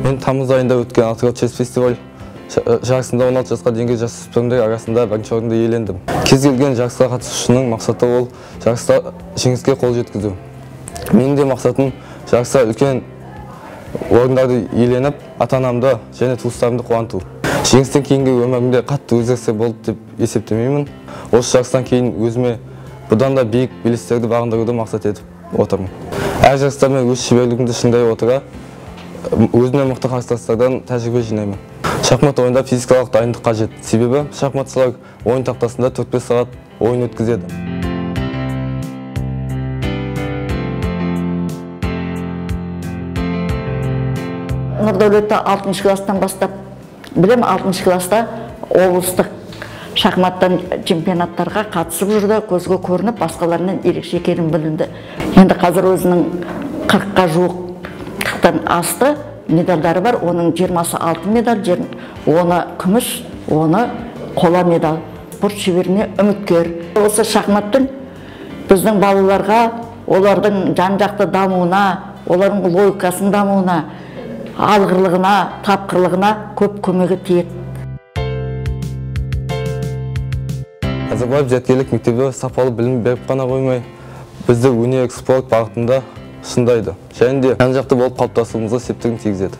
Мен тамыз айында өткен Атырау чес фестиваль жарысында 16 жасқа дейінгі жасөспірімдер арасында бірінші орынды иелендім. Кез келген жарысқа қатысушының мақсаты ол жарыста жеңіске қол жеткізу. Менің де мақсатым жарыста үлкен орындарды иеленіп, ата-анамды және туыстарымды қуанту. Жеңістен кейінгі өмірімде қатты өзгерістер болды деп есептемеймін. Осы жарыстан кейін өзіме бұдан да биік белестерді бағындыруды мақсат етіп отырмын. Әр жарыста мен өз шеберлігімді шыңдай отыра, өзіме мықты қарсыластардан тәжірибе жинаймын. Шахмат ойында физикалық дайындық қажет. Себебі шахматшылар ойын тақтасында 4-5 сағат ойын өткізеді. Нұрдәулетті 6 класстан бастап білем, 6 класста облыстық шахматтан чемпионаттарға қатысып жүрді, көзге көрініп, басқаларынан ерекше екенін білінді. Енді қазір өзінің 40-қа жуықтан асты медальдары бар, оның 20-сы алтын медаль, 10-ы күміс, 10-ы қола медаль. Спорт шеберіне үміткер. Осы шахматтың біздің балаларға, олардың жан-жақты дамуына, олардың логикасының дамуына, алғырлығына, тапқырлығына көп көмегі тиеді. Назарбаев зияткерлік мектебі сапалы білім беріп қана қоймай, бізді өнер спорт бағытында шыңдайды. Және де жан-жақты болып қалыптасуымызға септігін тигізеді.